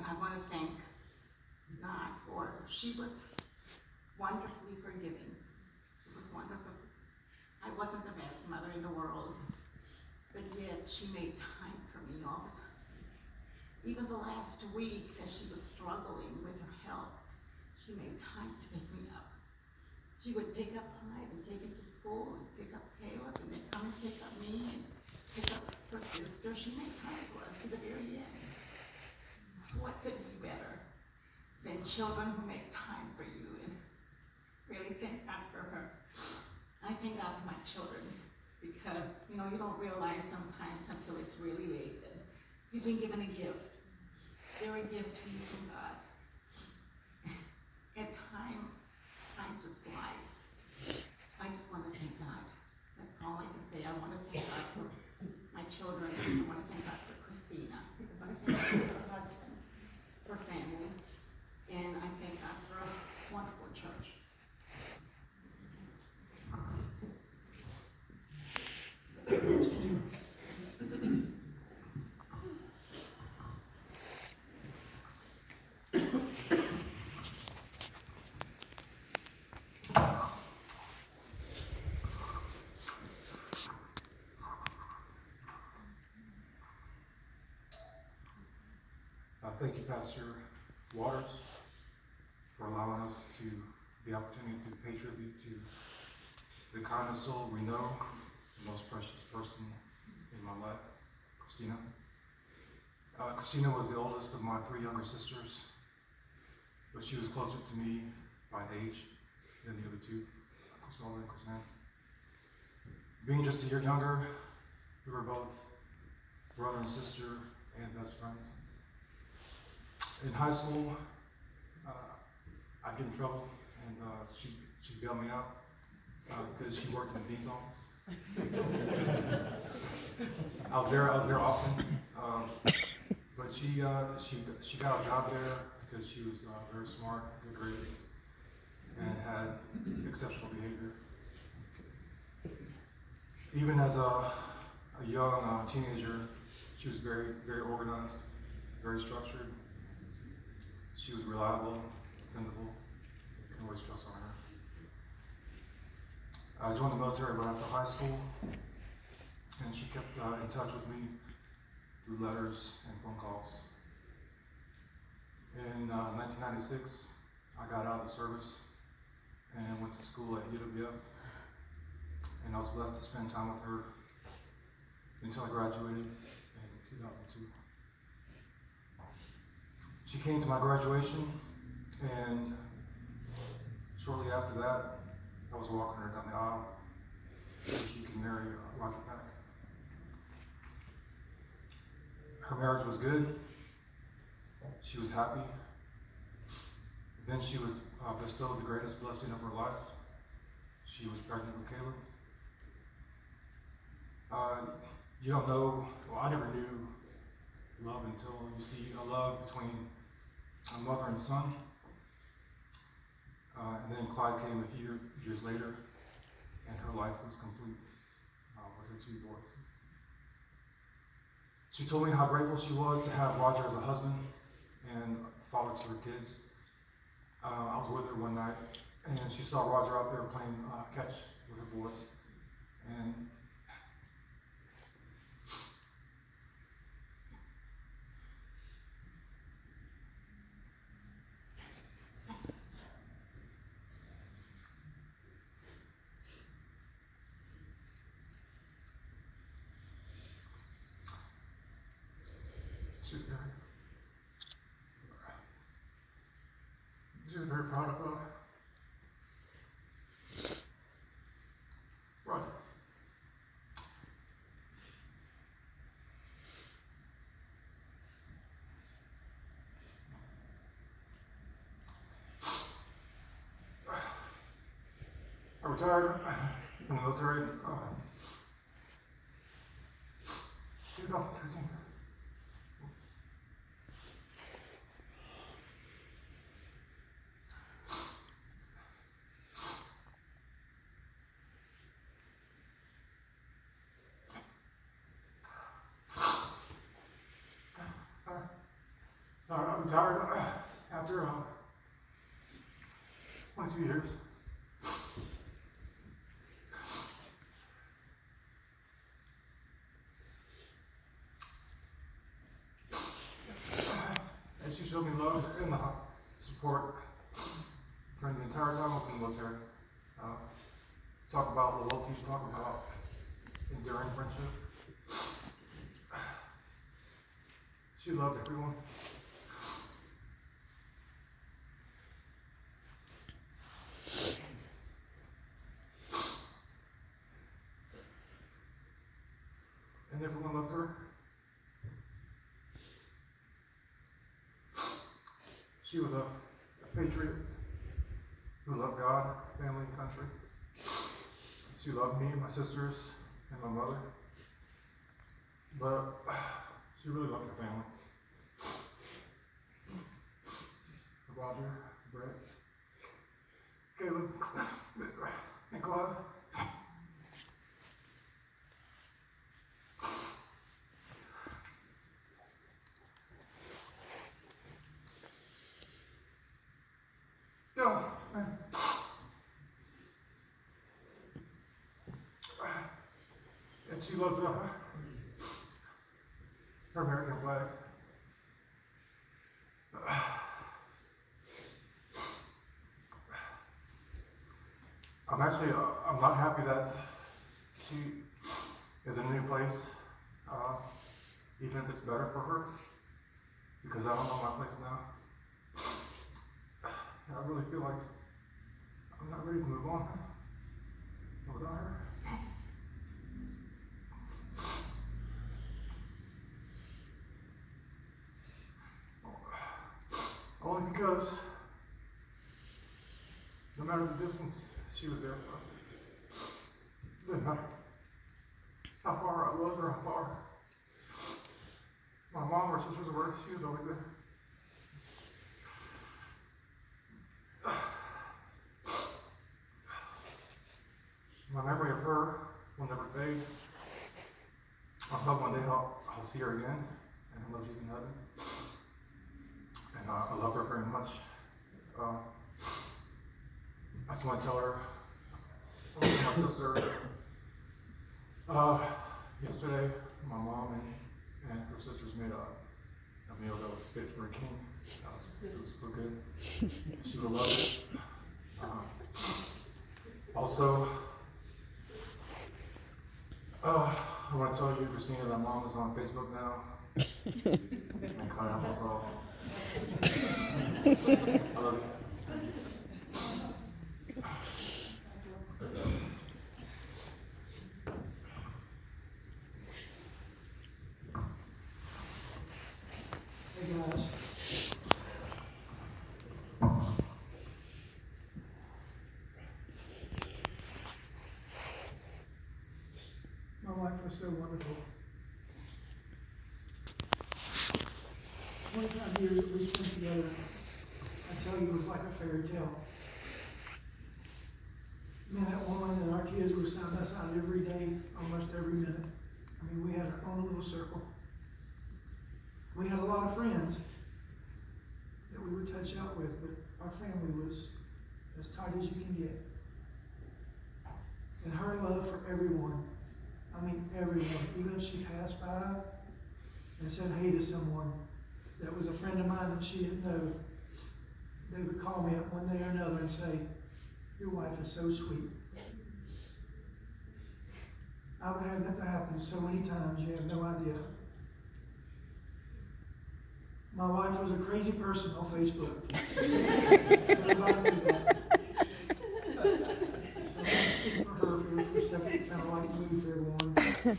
I want to thank God for, she was wonderfully forgiving. She was wonderful. I wasn't the best mother in the world, but yet she made time for me all the time. Even the last week as she was struggling with her health, she made time to pick me up. She would pick up Hyde and take him to school and pick up Caleb and then come and pick up me and pick up her sister. She made time for us to the very end. What could be better than children who make time for you? And really thank God for her. I thank God for my children because, you don't realize sometimes until it's really late that you've been given a gift. They're a gift to you from God. At time just flies. I just want to thank God. That's all I can say. I want to thank God for my children. I want to thank God for Cristina. I want to thank God for her husband, her family, and I thank God for a wonderful church. Thank you, Pastor Waters, for allowing us the opportunity to pay tribute to the kindest soul we know, the most precious person in my life, Cristina. Cristina was the oldest of my 3 younger sisters, but she was closer to me by age than the other 2, Cristina and Cristina. Being just a year younger, we were both brother and sister and best friends. In high school, I'd get in trouble, and she'd bail me out because she worked in the dean's office. I was there often, but she got a job there because she was very smart, good grades, and had exceptional behavior. Even as a young teenager, she was very, very organized, very structured. She was reliable, dependable, can always trust on her. I joined the military right after high school, and she kept in touch with me through letters and phone calls. In 1996, I got out of the service and went to school at UWF, and I was blessed to spend time with her until I graduated in 2002. She came to my graduation, and shortly after that, I was walking her down the aisle so she could marry Roger Pack. Her marriage was good. She was happy. Then she was bestowed the greatest blessing of her life. She was pregnant with Caleb. You don't know, well, I never knew love until you see a love between a mother and son. And then Clyde came a few years later, and her life was complete with her 2 boys. She told me how grateful she was to have Roger as a husband and father to her kids. I was with her one night, and she saw Roger out there playing catch with her boys. And she was very proud of Roger. I retired from the military in 2013. Sorry, retired after 22 years. And she showed me love and support during the entire time I was in the military. Talk about loyalty, talk about enduring friendship. She loved everyone. And everyone loved her. She was a patriot who loved God, family, and country. She loved me, my sisters, and my mother. But she really loved her family. Roger, Brett, Caleb, and Clive. Yeah, man. And she loved her American flag. I'm not happy that she is in a new place, even if it's better for her, because I don't know my place now. I really feel like I'm not ready to move on without her. Only because no matter the distance, she was there for us. It didn't matter how far I was or how far my mom or sisters were, she was always there. My memory of her will never fade. I hope one day I'll see her again, and I know she's in heaven. And I love her very much. I just want to tell her, my sister, yesterday, my mom and her sisters made a meal that was fit for a king. It was so good. She would love it. Also, I want to tell you, Cristina, that mom is on Facebook now. And God help us all. I love you. Hey guys. My wife was so wonderful. 25 years that we spent together, I tell you, it was like a fairy tale. Me and that woman and our kids were side by side every day, almost every minute. I mean, we had our own little circle. We had a lot of friends that we would touch out with, but our family was as tight as you can get. And her love for everyone, I mean everyone, even if she passed by and said hey to someone that was a friend of mine that she didn't know, they would call me up one day or another and say, your wife is so sweet. I would have that to happen so many times, you have no idea. My wife was a crazy person on Facebook. Everybody knew that. So I'm going to speak for her for a second, kind of like move for everyone.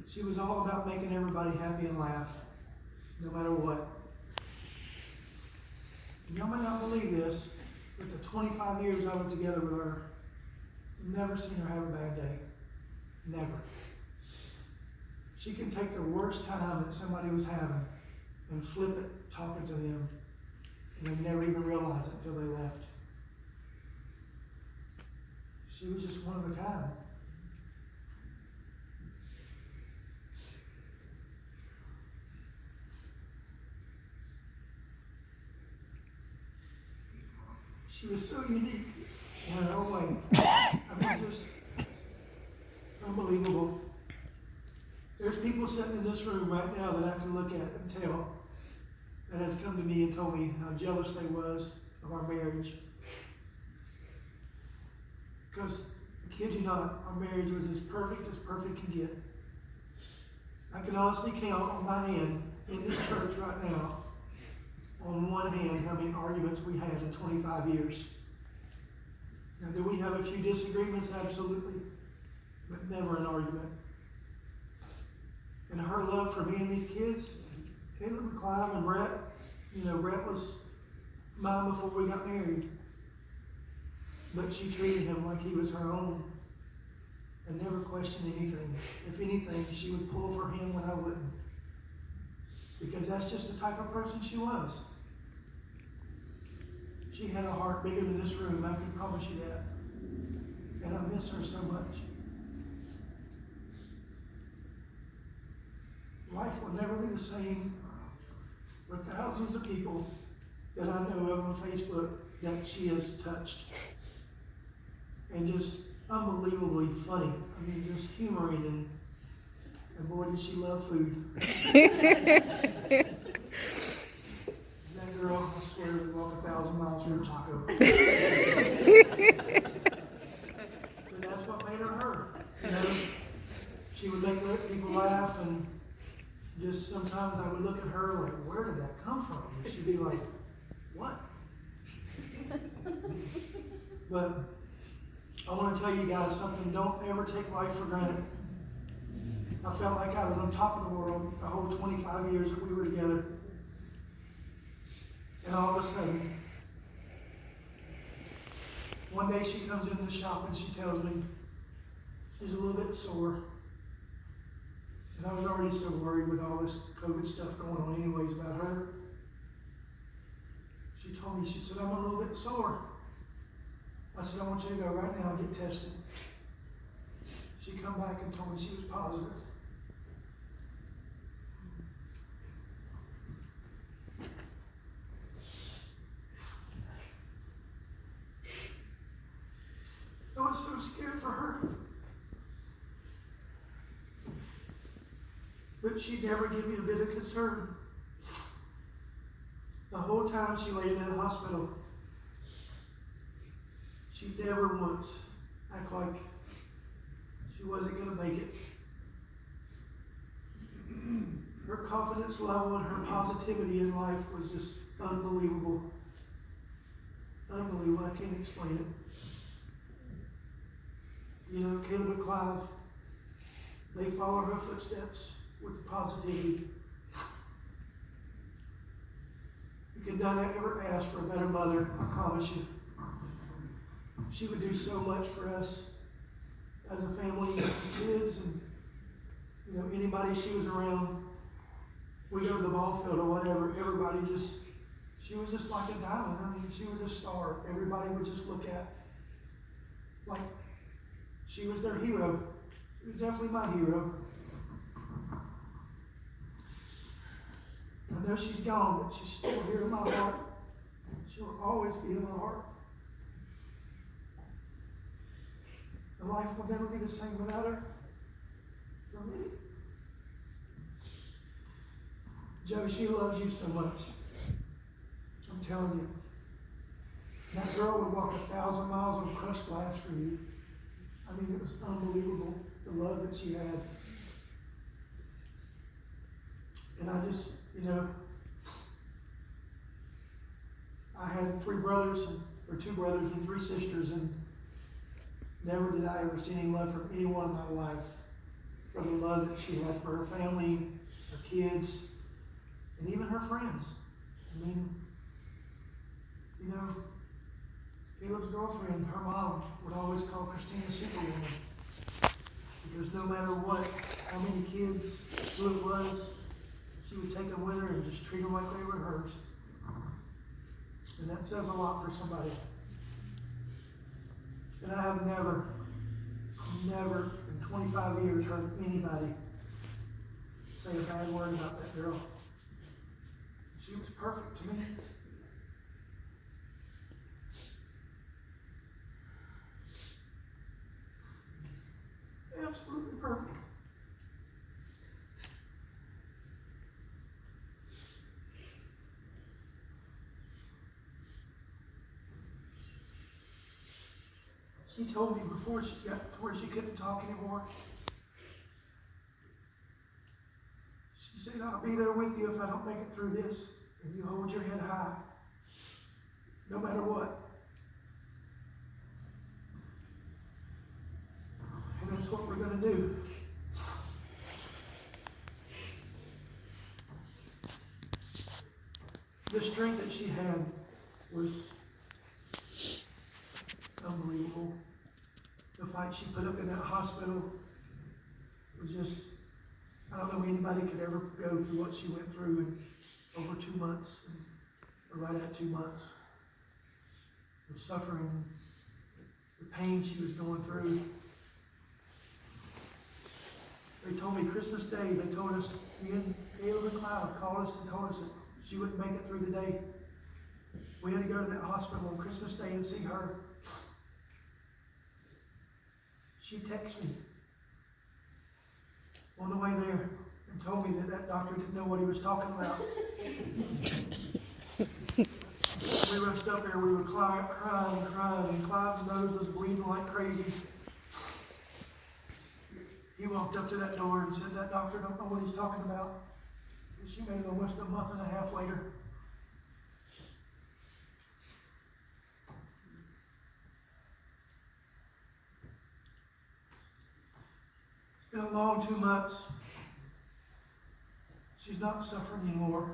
She was all about making everybody happy and laugh, no matter what. And y'all may not believe this, but the 25 years I was together with her, never seen her have a bad day. Never. She can take the worst time that somebody was having and flip it talking to them, and they never even realize it until they left. She was just one of a kind. She was so unique in her own way. I mean, just unbelievable. There's people sitting in this room right now that I can look at and tell that has come to me and told me how jealous they was of our marriage. Because, I kid you not, our marriage was as perfect can get. I can honestly count on my hand in this church right now, on one hand, how many arguments we had in 25 years. Now, do we have a few disagreements? Absolutely. But never an argument. And her love for me and these kids, Caleb and Clive and Brett, Brett was mine before we got married. But she treated him like he was her own and never questioned anything. If anything, she would pull for him when I wouldn't. Because that's just the type of person she was. She had a heart bigger than this room, I can promise you that. And I miss her so much. Life will never be the same for thousands of people that I know of on Facebook that she has touched. And just unbelievably funny. I mean, just humoring and boy, did she love food. That girl, I swear, would walk 1,000 miles for a taco. But that's what made her her. She would make people laugh, and just sometimes I would look at her like, where did that come from? And she'd be like, what? But I want to tell you guys something. Don't ever take life for granted. I felt like I was on top of the world the whole 25 years that we were together. And all of a sudden, one day she comes into the shop and she tells me she's a little bit sore. And I was already so worried with all this COVID stuff going on anyways about her. She told me, she said, I'm a little bit sore. I said, I want you to go right now and get tested. She come back and told me she was positive. I was so scared for her. But she never gave me a bit of concern. The whole time she laid in that hospital, she never once acted like she wasn't going to make it. Her confidence level and her positivity in life was just unbelievable. Unbelievable. I can't explain it. Caleb and Clive, they follow her footsteps with positivity. You could not ever ask for a better mother, I promise you. She would do so much for us as a family and kids, and anybody she was around. We go to the ball field or whatever, she was just like a diamond. I mean, she was a star. Everybody would just look at like she was their hero. She was definitely my hero. I know she's gone, but she's still here in my heart. She will always be in my heart. And life will never be the same without her. For me. Joe, she loves you so much. I'm telling you. That girl would walk 1,000 miles on crushed glass for you. I mean, it was unbelievable, the love that she had. And I just, I had 3 brothers, or 2 brothers and 3 sisters, and never did I ever see any love from anyone in my life for the love that she had for her family, her kids, and even her friends. I mean, Caleb's girlfriend, her mom, would always call Cristina Superwoman. Because no matter what, how many kids, who it was, she would take them with her and just treat them like they were hers. And that says a lot for somebody. And I have never in 25 years heard anybody say a bad word about that girl. She was perfect to me. She told me before she got to where she couldn't talk anymore. She said, I'll be there with you if I don't make it through this. And you hold your head high, no matter what. And that's what we're going to do. The strength that she had was unbelievable. The fight she put up in that hospital was just, I don't know anybody could ever go through what she went through in over 2 months, or right at 2 months. The suffering, the pain she was going through. They told me Christmas Day, they told us, me and Caleb and Cloud called us and told us that she wouldn't make it through the day. We had to go to that hospital on Christmas Day and see her. She texted me on the way there and told me that that doctor didn't know what he was talking about. We rushed up there, we were crying, and Clive's nose was bleeding like crazy. He walked up to that door and said, that doctor don't know what he's talking about. And she made it almost a month and a half later. It's been a long 2 months. She's not suffering anymore.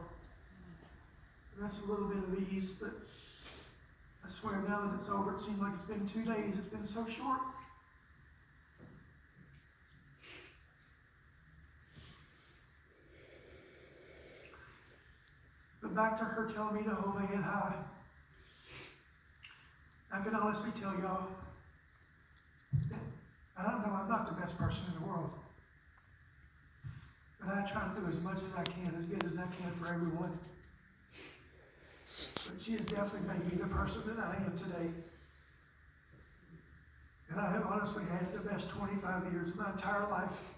And that's a little bit of ease, but I swear now that it's over, it seems like it's been 2 days. It's been so short. But back to her telling me to hold my head high. I can honestly tell y'all, I don't know, I'm not the best person in the world. But I try to do as much as I can, as good as I can for everyone. But she has definitely made me the person that I am today. And I have honestly had the best 25 years of my entire life.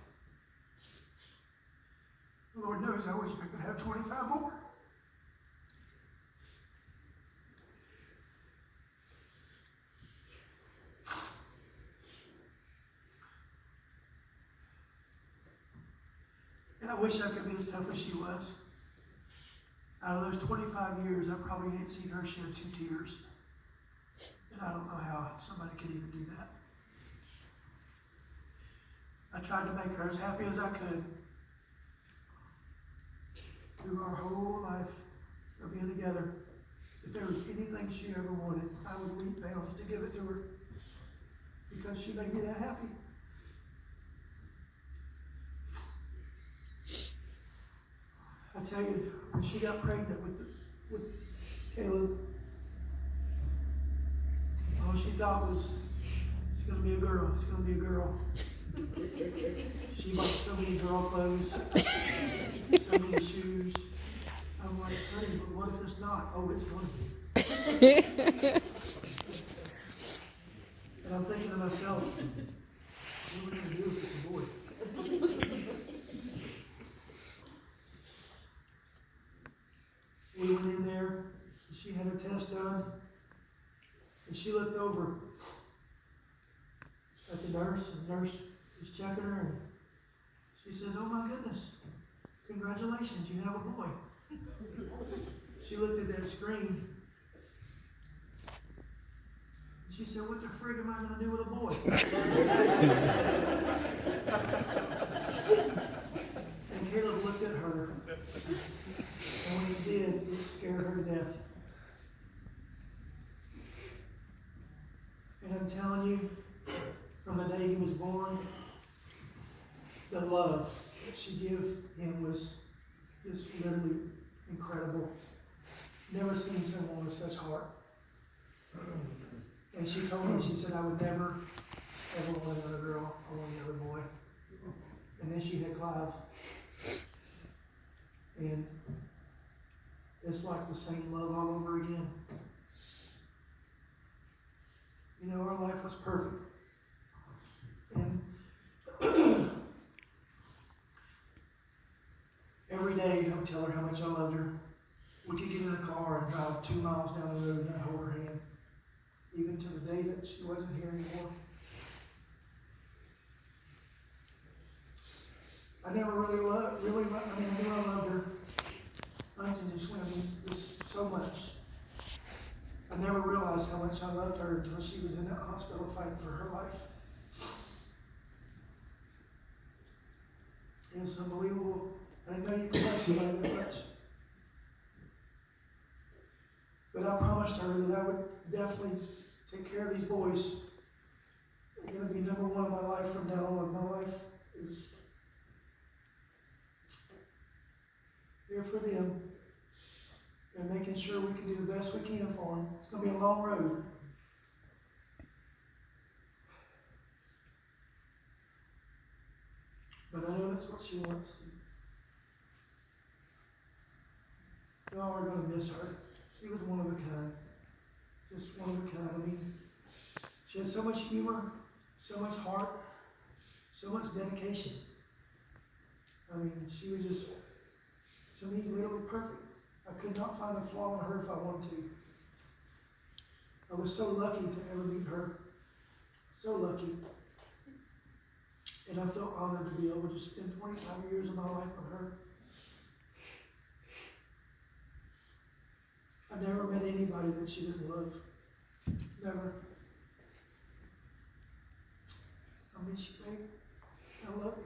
The Lord knows I wish I could have 25 more. And I wish I could be as tough as she was. Out of those 25 years, I probably ain't seen her shed 2 tears. And I don't know how somebody could even do that. I tried to make her as happy as I could. Through our whole life of being together, if there was anything she ever wanted, I would leap bounds to give it to her. Because she made me that happy. I tell you, when she got pregnant with Caleb, all she thought was, it's going to be a girl, it's going to be a girl. She bought so many girl clothes, so many shoes. I'm like, honey, but what if it's not? Oh, it's going to be. And I'm thinking to myself, what are we going to do if it's a boy? We went in there, she had her test done, and she looked over at the nurse, and the nurse was checking her, and she says, oh my goodness, congratulations, you have a boy. She looked at that screen, and she said, what the frig am I going to do with a boy? And Caleb looked at her, and when he did, it scared her to death. And I'm telling you, from the day he was born, the love that she gave him was just literally incredible. Never seen someone with such heart. And she told me, she said, I would never, ever want another girl or another boy. And then she had Clive. And it's like the same love all over again. You know, our life was perfect. And every day I would tell her how much I loved her. We could get in a car and drive 2 miles down the road and I'd hold her hand. even to the day that she wasn't here anymore. I never really loved, I knew I loved her, hunting and swimming, just so much. I never realized how much I loved her until she was in that hospital fighting for her life. It was unbelievable. I didn't know you could love somebody that much. But I promised her that I would definitely take care of these boys. They're going to be number one in my life from now on. My life is here for them and making sure we can do the best we can for them. It's going to be a long road. But I know that's what she wants. Y'all are going to miss her. She was one of a kind. Just one of a kind. I mean, she had so much humor, so much heart, so much dedication. I mean, she was just, to me, literally perfect. I could not find a flaw in her if I wanted to. I was so lucky to ever meet her. So lucky. And I felt honored to be able to spend 25 years of my life with her. I never met anybody that she didn't love. Never. I miss you, babe. I love you.